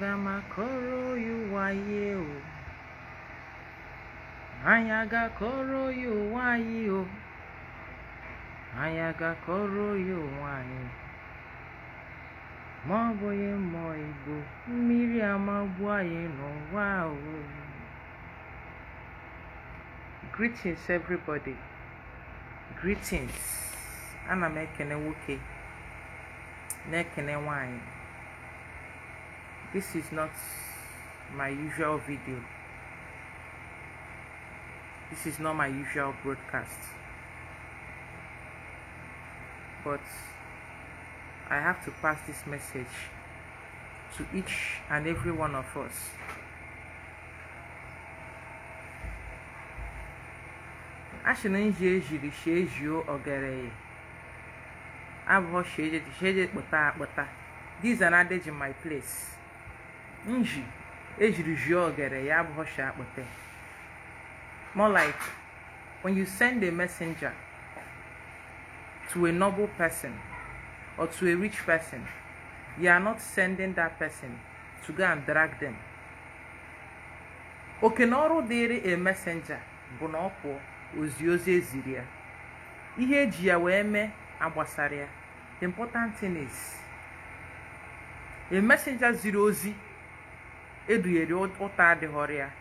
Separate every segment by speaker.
Speaker 1: Agama koro you waye o. Ayaga koro you waye o. Ayaga koro you waye. Maboye mo Igbo, mmiri amagwaye no wow. Greetings everybody. Greetings. Ana mekene woke. Nekene wine. This is not my usual video. This is not my usual broadcast. But I have to pass this message to each and every one of us. Ashinin jiri sheju ogere. Abo sheje bota. These are not in my place. Nji ejiri jo ogere ya abo sha bote. More like when you send a messenger to a noble person or to a rich person, you are not sending that person to go and drag them. Okenoro dere a messenger bonopo ozioze ziria. Ihe ji ya we me agbasaria. The important thing is a messenger zirozi eduyeri ota de horia.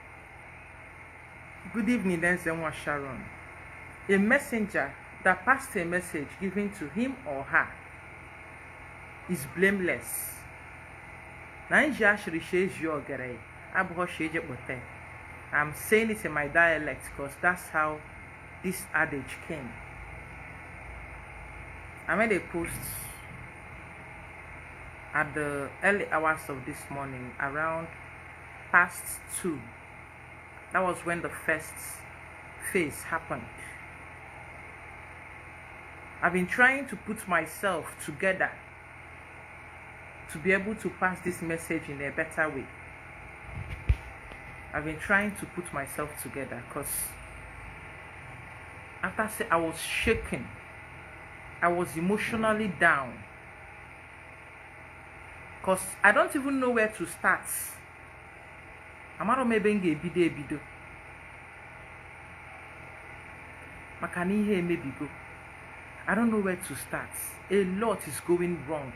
Speaker 1: Good evening, Denzel Sharon. A messenger that passed a message given to him or her is blameless. I'm saying it in my dialect because that's how this adage came. I made a post at the early hours of this morning, around past 2. That was when the first phase happened. I've been trying to put myself together to be able to pass this message in a better way. I've been trying to put myself together because after I was shaken, I was emotionally down because I don't even know where to start. Amaro mebenge bido. Makani he mebigo. I don't know where to start. A lot is going wrong.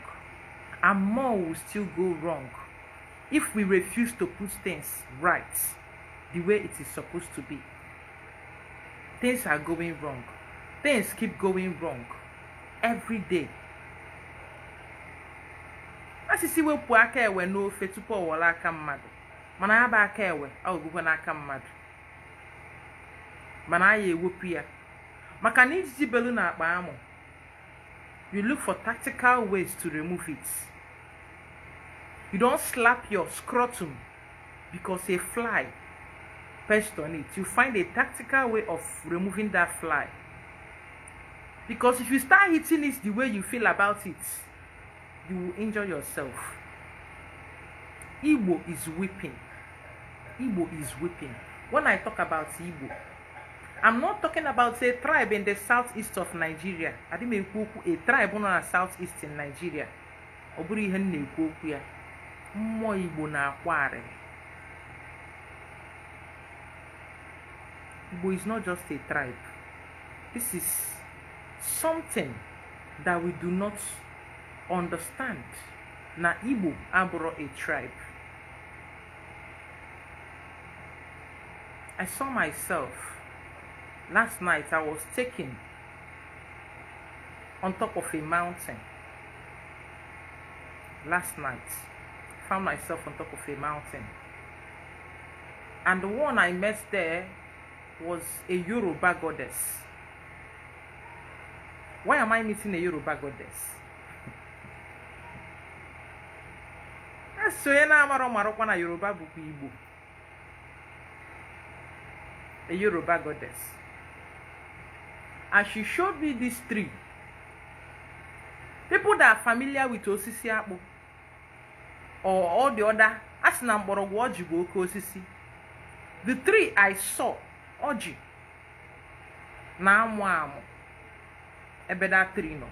Speaker 1: And more will still go wrong if we refuse to put things right the way it is supposed to be. Things are going wrong. Things keep going wrong every day. As you see, we put aka we no fe tupo wala aka mmadu. Mana aba aka ewe awugwa na aka mmadu. Mana aye ewopu ya. Maka na ijiji belu na akpa amu. You look for tactical ways to remove it. You don't slap your scrotum because a fly perched on it. You find a tactical way of removing that fly. Because if you start hitting it the way you feel about it, you will injure yourself. Igbo is weeping. Igbo is weeping. When I talk about Igbo, I'm not talking about a tribe in the southeast of Nigeria. I didn't mean a tribe in the southeast in Nigeria. Oburi henne kwoku ya. Mo Igbo na akware. Igbo is not just a tribe. This is something that we do not understand. Na Igbo abro a tribe. I saw myself. Last night I was taken on top of a mountain. Last night, found myself on top of a mountain. And the one I met there was a Yoruba goddess. Why am I meeting a Yoruba goddess? So na Yoruba buku Igbo. A Yoruba goddess. And she showed me these 3. People that are familiar with osisi akpu or all the other asina mborogwo oji go oke osisi. The 3 I saw oji na amu ebe that 3 no.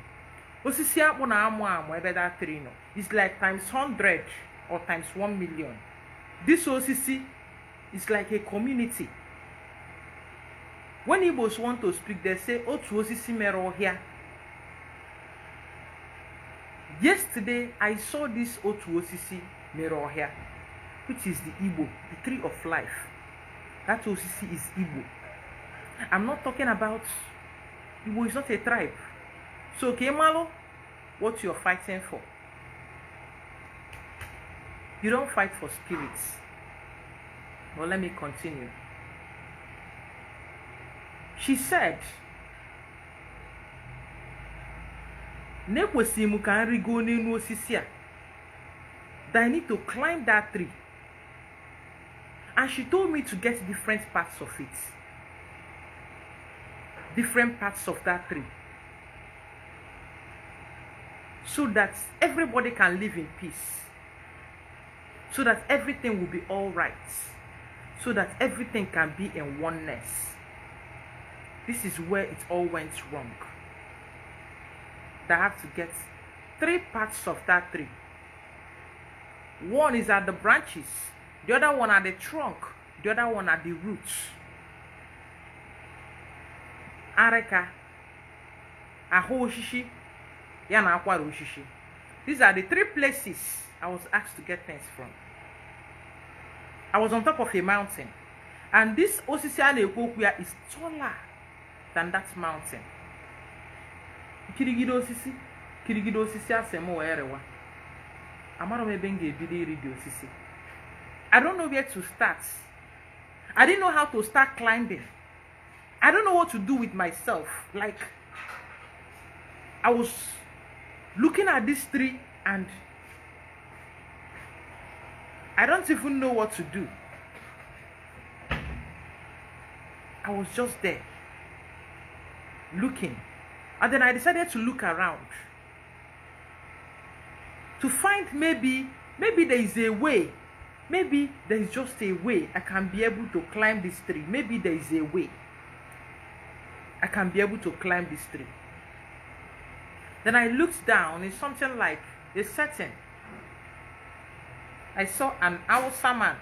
Speaker 1: Osisi akpu na amu ebe that 3 no. It's like times 100 or times 1 million. This osisi is like a community. When Igbos want to speak, they say, Otu osisi mere here. Yesterday, I saw this Otu osisi mere here, which is the Igbo, the tree of life. That osisi is Igbo. I'm not talking about Igbo is not a tribe. So, Kemalo, what you're fighting for? You don't fight for spirits. But let me continue. She said, that I need to climb that tree. And she told me to get different parts of it. Different parts of that tree. So that everybody can live in peace. So that everything will be all right. So that everything can be in oneness. This is where it all went wrong. They have to get 3 parts of that tree. One is at the branches, the other one at the trunk, the other one at the roots. Areka, aho oshishi, yana akwaro oshishi. These are the 3 places I was asked to get things from. I was on top of a mountain, and this osisi anaekwokwia is taller than that mountain. Kirigido osisi asemo erewa. Amaro me benge ebido iri di osisi. I don't know where to start. I didn't know how to start climbing. I don't know what to do with myself. Like, I was looking at this tree and I don't even know what to do. I was just there, looking. And then I decided to look around to find maybe there is a way. Maybe there is just a way I can be able to climb this tree. Maybe there is a way I can be able to climb this tree. Then I looked down. It's something like a setting. I saw an Hausa man.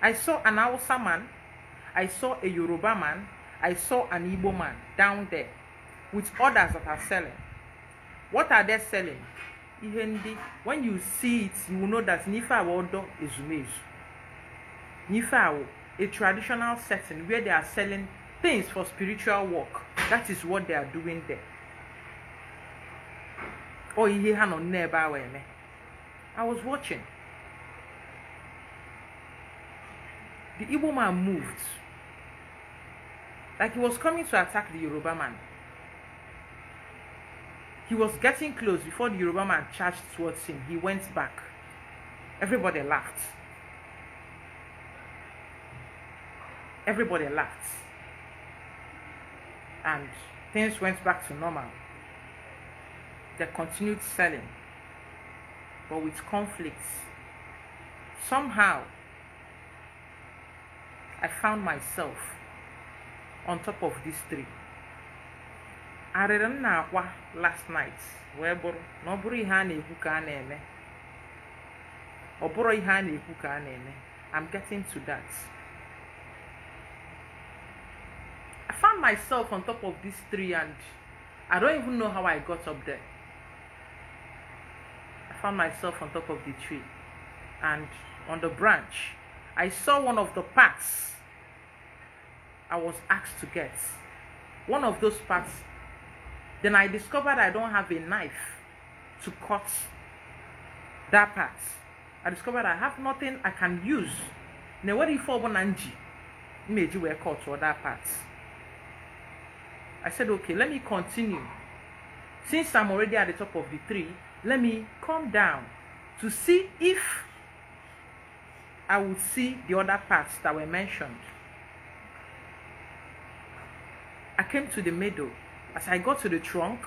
Speaker 1: I saw an Hausa man. I saw a Yoruba man. I saw an Igbo man down there with others that are selling. What are they selling? When you see it, you will know that Nifa Wodo is Umezu. Nifa, a traditional setting where they are selling things for spiritual work. That is what they are doing there. Oh, I was watching. The Igbo man moved. Like he was coming to attack the Yoruba man. He was getting close before the Yoruba man charged towards him. He went back. Everybody laughed. Everybody laughed. And things went back to normal. They continued selling, but with conflicts. Somehow, I found myself on top of this tree. I didn't know last night. I'm getting to that. I found myself on top of this tree and I don't even know how I got up there. I found myself on top of the tree and on the branch. I saw one of the parts I was asked to get. One of those parts. Then I discovered I don't have a knife to cut that part. I discovered I have nothing I can use. Now what if Nanji made you cut to that part? I said, okay, let me continue. Since I'm already at the top of the tree, let me come down to see if I would see the other parts that were mentioned. I came to the middle. As I got to the trunk,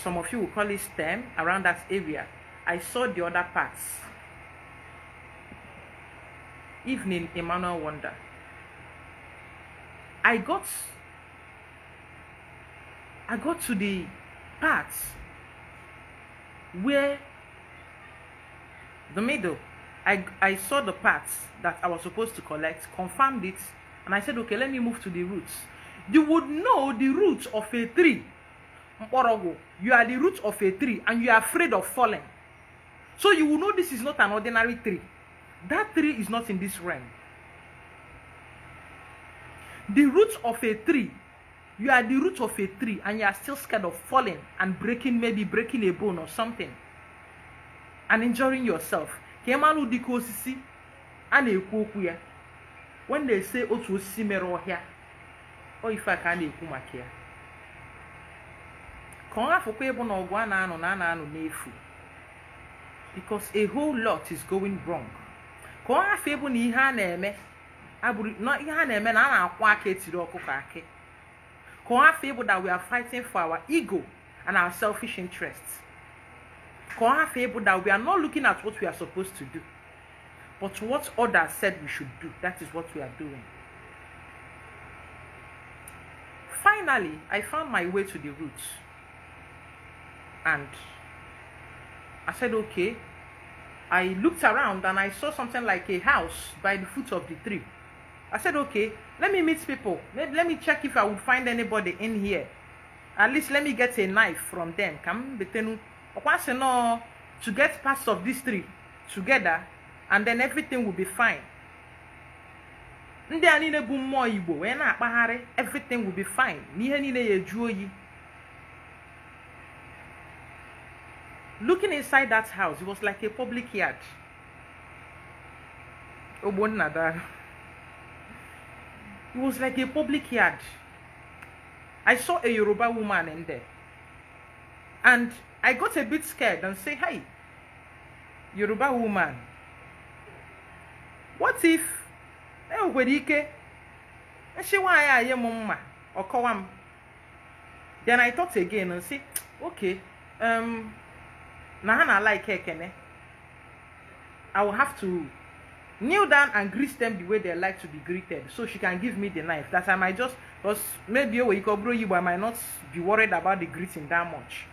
Speaker 1: some of you will call it stem, around that area, I saw the other parts. Evening, Emmanuel Wonder. I got to the parts where the middle, I saw the parts that I was supposed to collect, confirmed it, and I said, okay, let me move to the roots. You would know the roots of a tree. You are the root of a tree and you are afraid of falling. So you will know this is not an ordinary tree. That tree is not in this realm. The root of a tree, you are the root of a tree and you are still scared of falling and maybe breaking a bone or something and injuring yourself. When they say otu osisi mere ohia, or if I can ekwu maka ya. Ka ọ hafụkwa ebe na ọgụ a na-anọ n'efu, because a whole lot is going wrong. Ka ọ hafụ ebe na ihe a na-eme abụrụ na ihe a na-eme na a na-akwa aka etiri ọkụkọ akị. Ka ọ hafụ ebe that we are fighting for our ego and our selfish interests. Ka ọ hafụ ebe that we are not looking at what we are supposed to do, but what others said we should do. That is what we are doing. Finally, I found my way to the roots. And I said, okay. I looked around and I saw something like a house by the foot of the tree. I said, okay, let me meet people. Let me check if I would find anybody in here. At least let me get a knife from them. To get parts of this tree together, and then everything will be fine. Everything will be fine. Looking inside that house, it was like a public yard. It was like a public yard. I saw a Yoruba woman in there. And I got a bit scared and say, hey, Yoruba woman, what if then I thought again and say, okay, Nahana like her, I will have to kneel down and greet them the way they like to be greeted, so she can give me the knife. That I might just, because maybe I might not be worried about the greeting that much.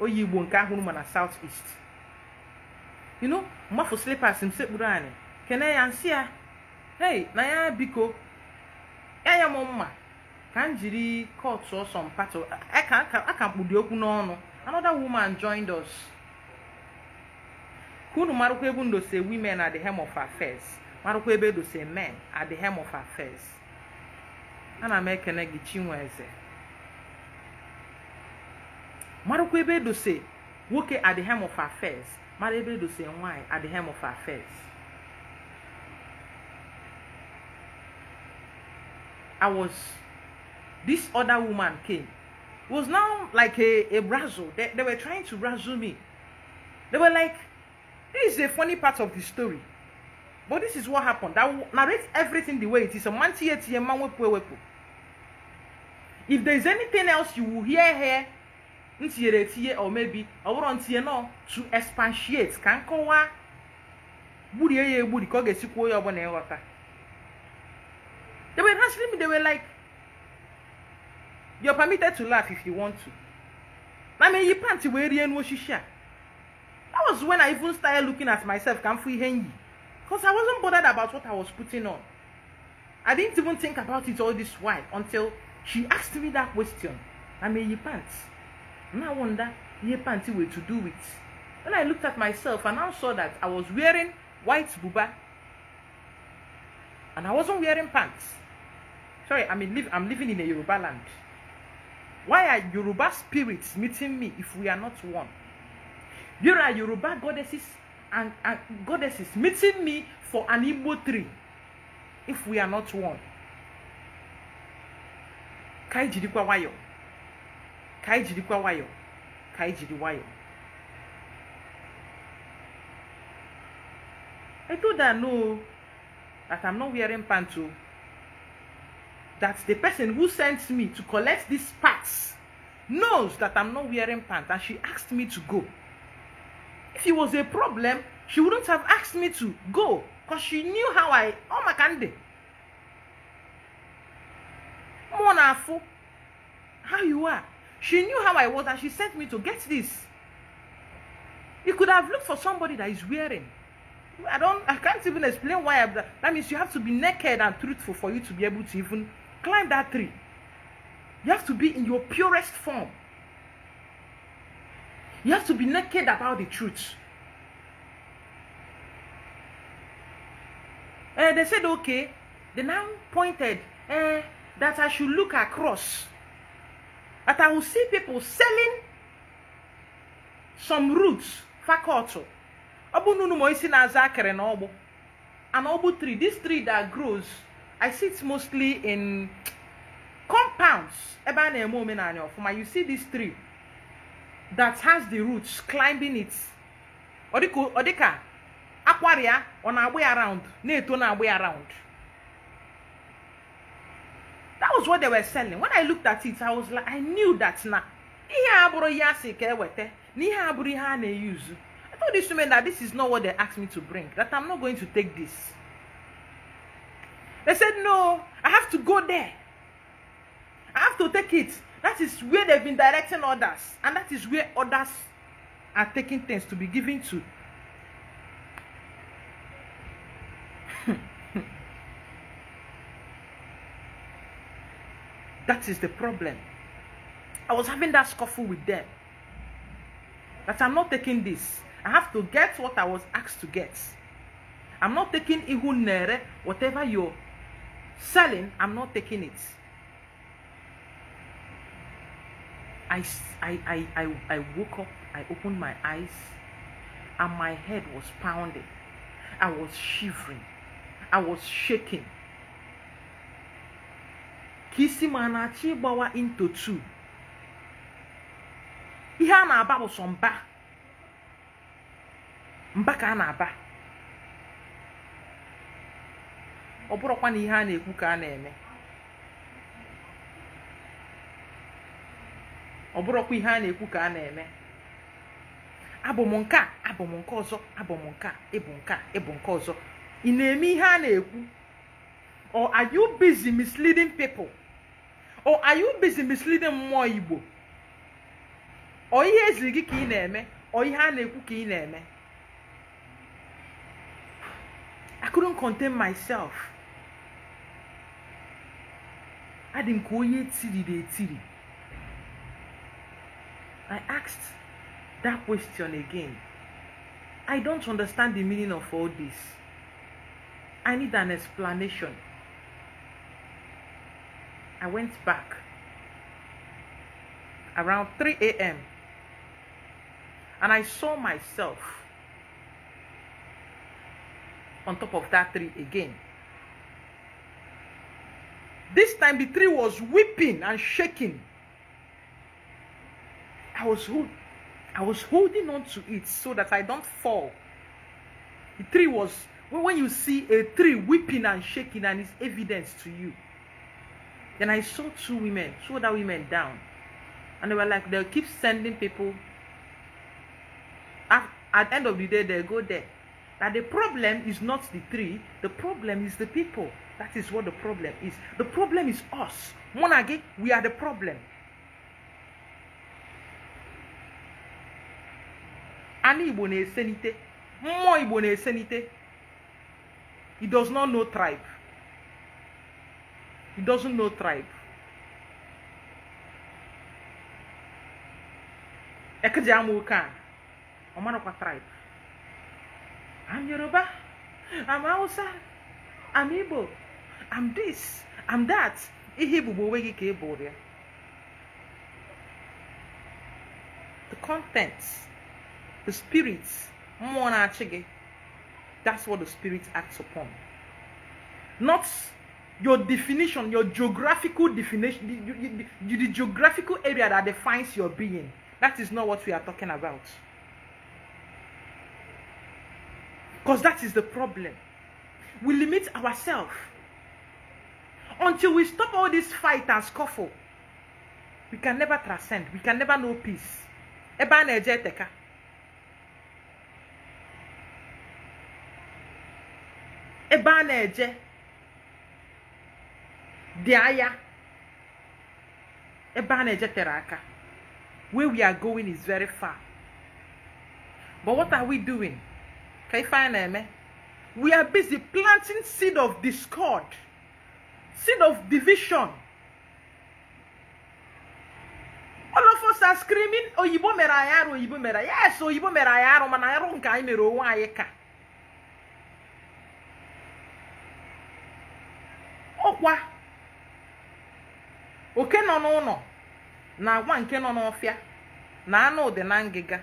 Speaker 1: Or you won't come southeast. You know, Mafu slippers in Seburani. Can I answer? Hey, Naya Biko. Aya mama. Kanjiri caught or some part of I can't put the open on. Another woman joined us. Kunu Marukwebundo say women are the hem of affairs. Marukwebedo say men are the hem of affairs. And I make an egg chinweze. Marukwebedo say woke at the hem of affairs. Marukwebedo say why at the hem of affairs. This other woman came. It was now like a razzle. They were trying to razzle me. They were like, this is a funny part of the story. But this is what happened. That narrates everything the way it is. If there is anything else you will hear here, or maybe to expatiate, they were answering me, they were like, you're permitted to laugh if you want to. I mean, you can't wear That was when I even started looking at myself, because I wasn't bothered about what I was putting on. I didn't even think about it all this while until she asked me that question. I mean, you pants. And I wonder, you pants way to do it. Then I looked at myself and I saw that I was wearing white buba. And I wasn't wearing pants. Sorry, I'm living in a Yoruba land. Why are Yoruba spirits meeting me if we are not one? There are Yoruba goddesses and goddesses meeting me for an Igbo tree if we are not one. Kai jidikwa wayo. Kai jidikwa wayo. Kai jidi wayo. I told her no, that I'm not wearing pants. That the person who sent me to collect these parts knows that I'm not wearing pants, and she asked me to go. If it was a problem, she wouldn't have asked me to go, because she knew how how you are. She knew how I was, and she sent me to get this. You could have looked for somebody that is wearing. I can't even explain why. That means you have to be naked and truthful for you to be able to even climb that tree. You have to be in your purest form. You have to be naked about the truth. They said, okay. They now pointed that I should look across. That I will see people selling some roots. Fakoto. An obu tree. This tree that grows, I see it mostly in compounds. You see this tree that has the roots climbing it. Odika aquaria on our way around. Around. That was what they were selling. When I looked at it, I was like, I knew that now. I told these women that this is not what they asked me to bring, that I'm not going to take this. They said, no, I have to go there. I have to take it. That is where they've been directing others. And that is where others are taking things to be given to. That is the problem. I was having that scuffle with them. That I'm not taking this. I have to get what I was asked to get. I'm not taking ihunere, whatever you're selling, I'm not taking it. I woke up, I opened my eyes, and my head was pounding. I was shivering. I was shaking. Kisi manachi bawa into two. Ihe na aba bụ sọ mba. Mba ka a na-aba. Ọ bụrụkwa na ihe a na-ekwu ka a na-eme. Ọ bụrụkwa ihe a na-ekwu ka a na-eme. Abụ m nke a, abụ m nke ọzọ, abụ m nke a, ịbụ nke a, ịbụ nke ọzọ. Ị na-eme ihe a na-ekwu? Or are you busy misleading people? Or are you busy misleading mmụọ Igbo? Or ihe eziri gị ka ị na-eme? Or ihe a na-ekwu ka ị na-eme? I couldn't contain myself. I didn't go yet tiri. I asked that question again. I don't understand the meaning of all this. I need an explanation. I went back around 3 a.m. and I saw myself on top of that tree again. This time the tree was weeping and shaking. I was holding on to it so that I don't fall. The tree was, when you see a tree weeping and shaking and it's evidence to you. Then I saw two other women down. And they were like, they'll keep sending people. At the end of the day, they'll go there. That the problem is not the tree, the problem is the people. That is what the problem is. The problem is us. Monage, we are the problem. Ani Igbo na-esenite. Mmụọ Igbo na-esenite. He does not know tribe. He doesn't know tribe. Ekeji amuka. Omanokwa tribe. I'm Yoruba. I'm Hausa. I'm Igbo. I'm this. I'm that. The contents, the spirits, that's what the spirit acts upon. Not your definition, your geographical definition, the geographical area that defines your being. That is not what we are talking about. Because that is the problem. We limit ourselves. Until we stop all this fight and scuffle, we can never transcend. We can never know peace. Eba na-eje teka. Eba na-eje diaya. Eba na-eje teraka. Where we are going is very far. But what are we doing? Can you find me? We are busy planting seed of discord, seed of division. All of us are screaming, Oyibo merayaro, Oyibo mera. Yes, Oyibo merayaro, manayaro nka anyị mere onwe anyị ka. Ọkwa oke nọ n'ụlọ na agwa nke nọ n'ọfịa na anụ dị na ngịga.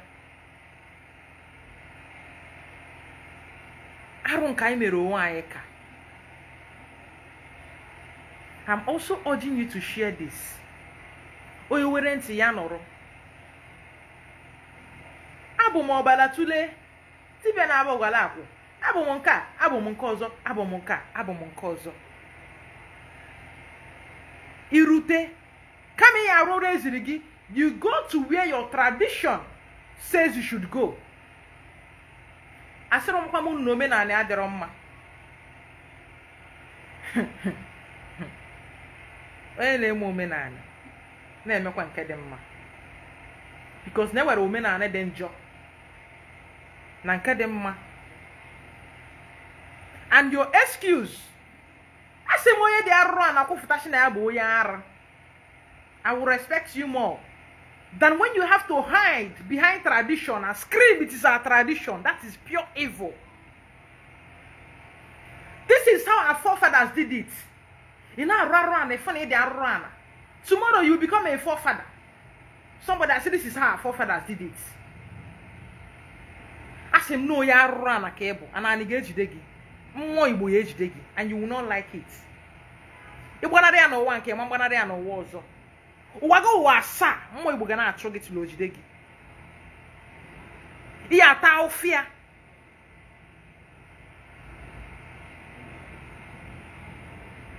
Speaker 1: Arụ nka anyị mere onwe anyị ka. I'm also urging you to share this. Oyi were ntị ya nọrọ. Abụ m ọbala tule tibia na abụ gwala akwụ. Abụ m nke a, abụ m nke ọzọ, abụ m nke a, abụ m nke ọzọ. Irute kama ya arụ eziri gị, you go to where your tradition says you should go. Asịrị m kwa m na omenala adịrọ mma. Onye na-eme omenala na-emekwa nke dị mma, because na enwere omenala dị njọ na nke dị mma. And your excuse, asị m onye dị arụrụ a na-akwụfụtachi na ya bụ onye ara, I will respect you more than when you have to hide behind tradition and scream it is our tradition. That is pure evil. This is how our forefathers did it. You know, tomorrow you become a forefather. Somebody that said this is how our forefathers did it. Ask him no ya run a cable and I engage degi. More Igbo age degi, and you will not like it. If one day no one came, one day no was. Uwago wasa, more Igbo gonna attrog it to loji degi. Iya ta fear.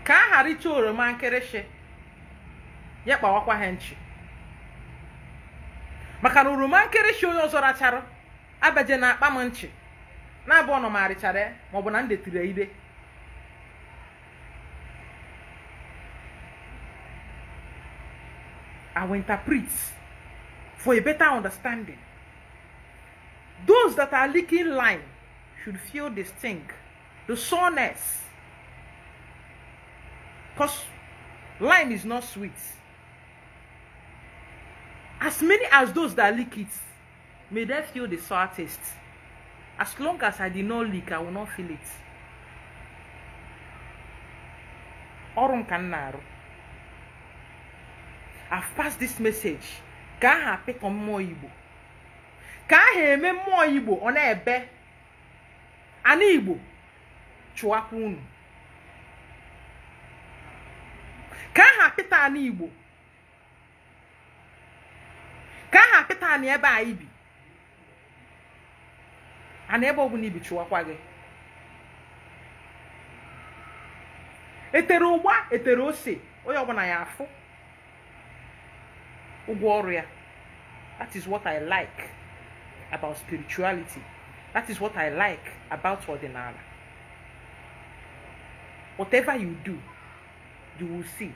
Speaker 1: Ka hari choro man kereshe. Yekpa wakwa henchi. Maka na uruma kereshe onye ọzọ rachara abaje na akpa m nchi. Na abụ ọnọ ma richara ma ọ bụ na ndetire ibe. I will interpret for a better understanding. Those that are leaking lime should feel the sting, the soreness. Because lime is not sweet. As many as those that leak it, may they feel the sour taste. As long as I did not leak, I will not feel it. Orum kanaru. I've passed this message. Ka ha pick on more Igbo. Ka ha eme more Igbo on ebe. Ani Igbo. Chuakunu. Ka ha pita ani Igbo. Ka ha pita ani ebe a ibi. Ani ebe obu ni ibi chuakwa gị. Etere ụgba, etere ose. Onye ọbụla ya afụ. Warrior. That is what I like about spirituality. That is what I like about ordinary. Whatever you do, you will see.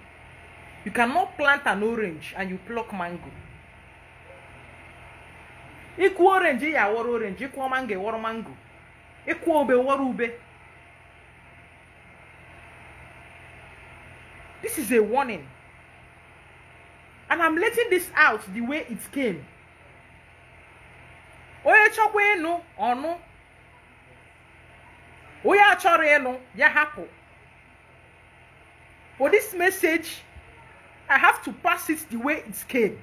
Speaker 1: You cannot plant an orange and you pluck mango. Ikwu orange ya woro orange, ikwu mango woro mango. Ikwu obe woro ube. This is a warning. And I'm letting this out the way it came. Oye chokwe enu onu. Oye achore enu ya hapo. For this message, I have to pass it the way it came.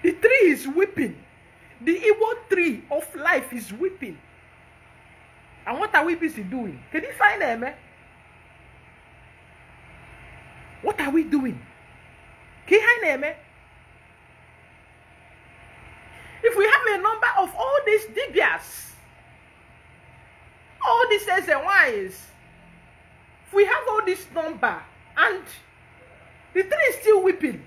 Speaker 1: The tree is weeping. The Igbo tree of life is weeping. And what are we busy doing? Can you find them? What are we doing? If we have a number of all these dibias, all these S's and Y's, if we have all this number and the tree is still weeping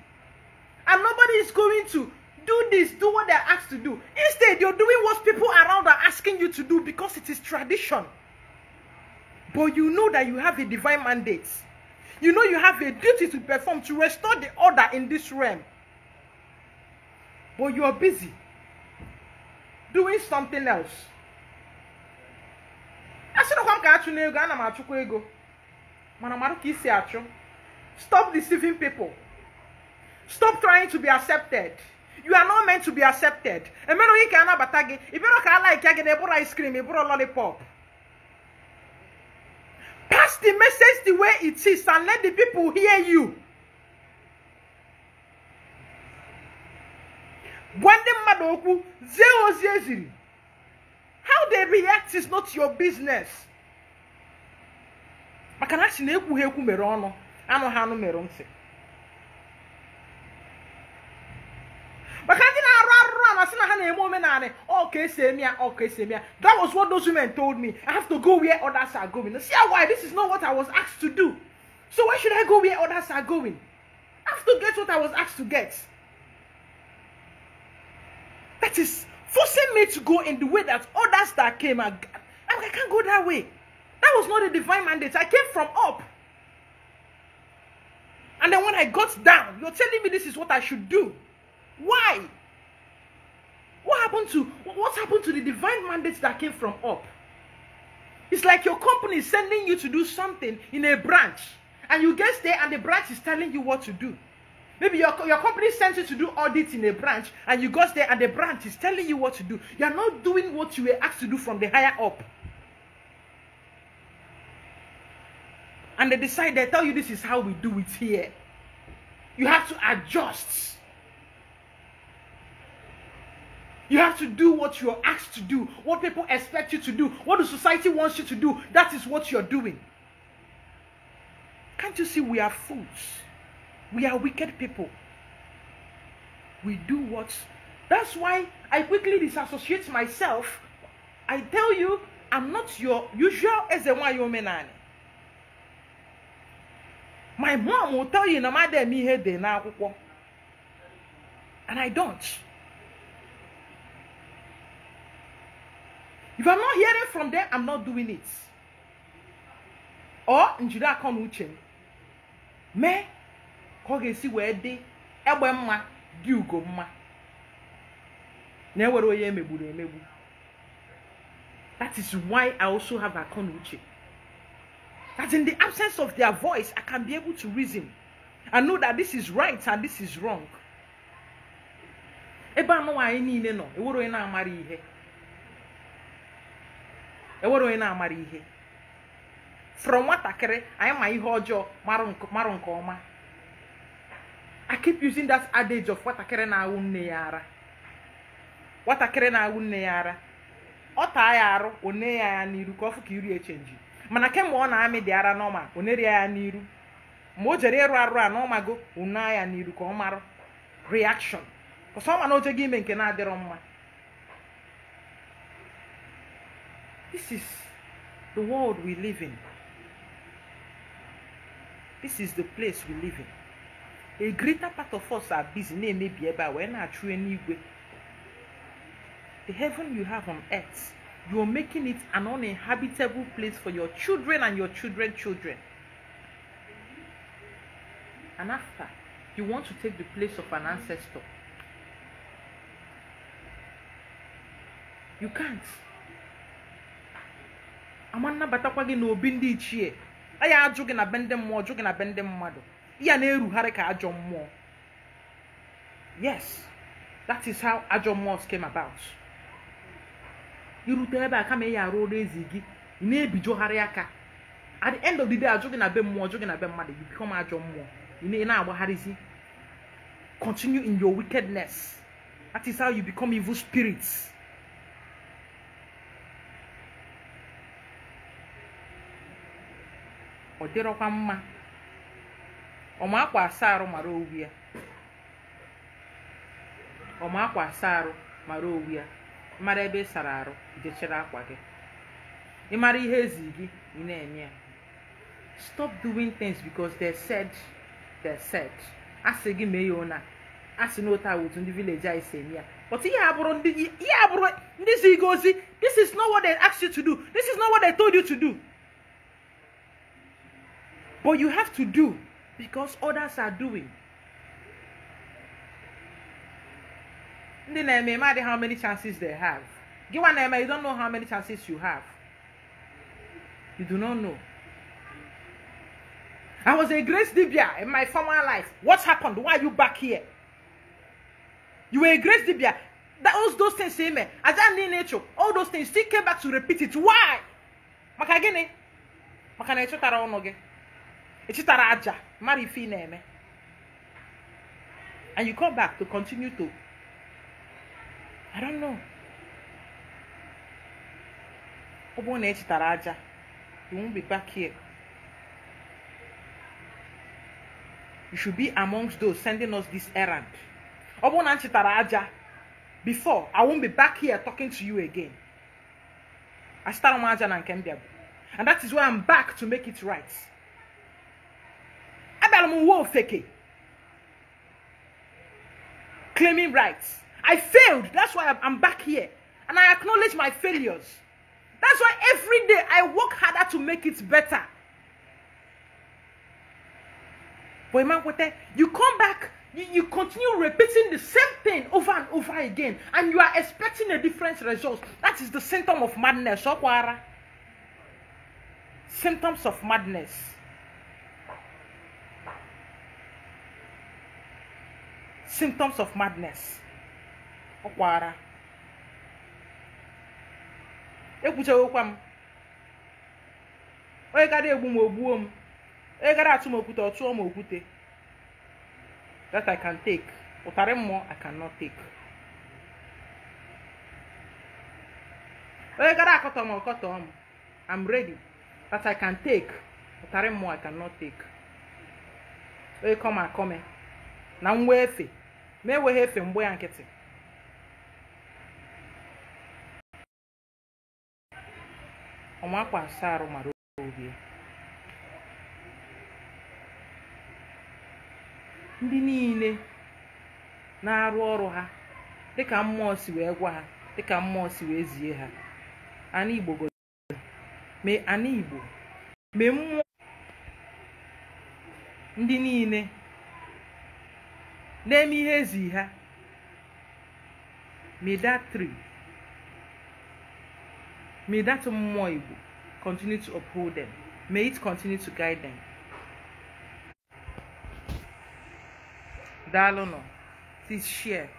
Speaker 1: and nobody is going to do this, do what they're asked to do. Instead, you're doing what people around are asking you to do because it is tradition. But you know that you have a divine mandate. You know you have a duty to perform to restore the order in this realm. But you are busy doing something else. I said, I'm going to stop deceiving people. Stop trying to be accepted. You are not meant to be accepted. And when you can't batagi, if you don't like ice cream, you lollipop. Pass the message the way it is and let the people hear you. How they react is not your business. I can ask you merono. I know how no meronse. But okay, Semia. That was what those women told me. I have to go where others are going. See why? This is not what I was asked to do. So why should I go where others are going? I have to get what I was asked to get. That is forcing me to go in the way that others that came. I can't go that way. That was not a divine mandate. I came from up. And then when I got down, you're telling me this is what I should do. Why? What happened to the divine mandate that came from up? It's like your company is sending you to do something in a branch, and you get there and the branch is telling you what to do. Maybe your company sent you to do audit in a branch, and you got there and the branch is telling you what to do. You are not doing what you were asked to do from the higher up. And they decide, they tell you this is how we do it here. You have to adjust. You have to do what you're asked to do, what people expect you to do, what the society wants you to do. That is what you're doing. Can't you see we are fools? We are wicked people. We do what? That's why I quickly disassociate myself. I tell you, I'm not your usual as a woman. My mom will tell you, no matter me here, they now, and I don't. If I'm not hearing from them, I'm not doing it. Or njida kon uche me ko ga si we de egbe mma di ugo mma na ewere oye emegburu emegbu. That is why I also have a kon uche. That in the absence of their voice, I can be able to reason and know that this is right and this is wrong. Eba no wa ni ne no ewere oye na amara ihe. From what I am my hojo maron koma. I keep using that adage of what na unne yara. What na unne yara. Ota yaro one ya niru kofu kiri change. Mana kem na ami di ara normal oneri ya niru. Mo jere aru anoma go una ya niru ko maro reaction. Ko so ma no je gi me nke na adiro mma. This is the world we live in. This is the place we live in. A greater part of us are busy. The heaven you have on earth, you are making it an uninhabitable place for your children and your children's children. And after, you want to take the place of an ancestor. You can't. Amanna batakwagi no bindi ichie. Aya ajugi na bende mmụọ, ajugi na bende mmadu. Iya na erughari ka ajọ mmụọ. Yes, that is how ajọ mmụọ came about. Irute ebe aka me ya arụ ọrụ ezi gị, na ebijoghari aka. At the end of the day, ajugi na be mmụọ, ajugi na be mmadu, you become ajọ mmụọ. You na agbaharizi. Continue in your wickedness. That is how you become evil spirits. Odirokwa mma ọma akwa asarụ mara owu ya ọma akwa asarụ mara owu ya mara ebe sara arụ jechara akwa gị ịmara ihe ezi gị ị na-eme ya. Stop doing things because they said asị gị mee ya ona asị n'ota otu ndị village anyị si eme ya. But ihe abụrụ ndị zi gị ozi. This is not what they asked you to do. This is not what they told you to do. But you have to do because others are doing. How many chances they have. Give one name, you don't know how many chances you have. You do not know. I was a Grace Dibia in my former life. What happened? Why are you back here? You were a Grace Dibia. Those things, say me. As I need nature, all those things still came back to repeat it. Why? Makagene. Makana echotara onoge. Echotara aja. Mari fi neme. And you come back to continue to. I don't know. Obone echotara aja. You won't be back here. You should be amongst those sending us this errand. Obone echotara aja. Before, I won't be back here talking to you again. I start on Aja and Kembiabu. And that is why I'm back to make it right. Claiming rights. I failed. That's why I'm back here. And I acknowledge my failures. That's why every day I work harder to make it better. But you come back, you continue repeating the same thing over and over again, and you are expecting a different result. That is the symptom of madness. Symptoms of madness. Symptoms of madness. Okwara. Ekuche okwam. Oye kada egbu mo ogbu om. Oye kada atu mo okute otu mo okute. That I can take. Utare more I cannot take. Oye kada akoto mo okoto om. I'm ready. That I can take. Utare more I cannot take. Oye come. Na mwe efe. Me we efe mgbe ya nkịtị. Ọmakwa asarụ mara obi. Ndị niile na-arụ ọrụ ha dịka mmụọ si wee gwa ha, dịka mmụọ si wee zie ha. Ana Igbo godo. Me ana Igbo. Me mmụọ ndị niile na-eme ihe ezi ha. May that tree, may that mmụọ Igbo continue to uphold them. May it continue to guide them. Dalono, please share.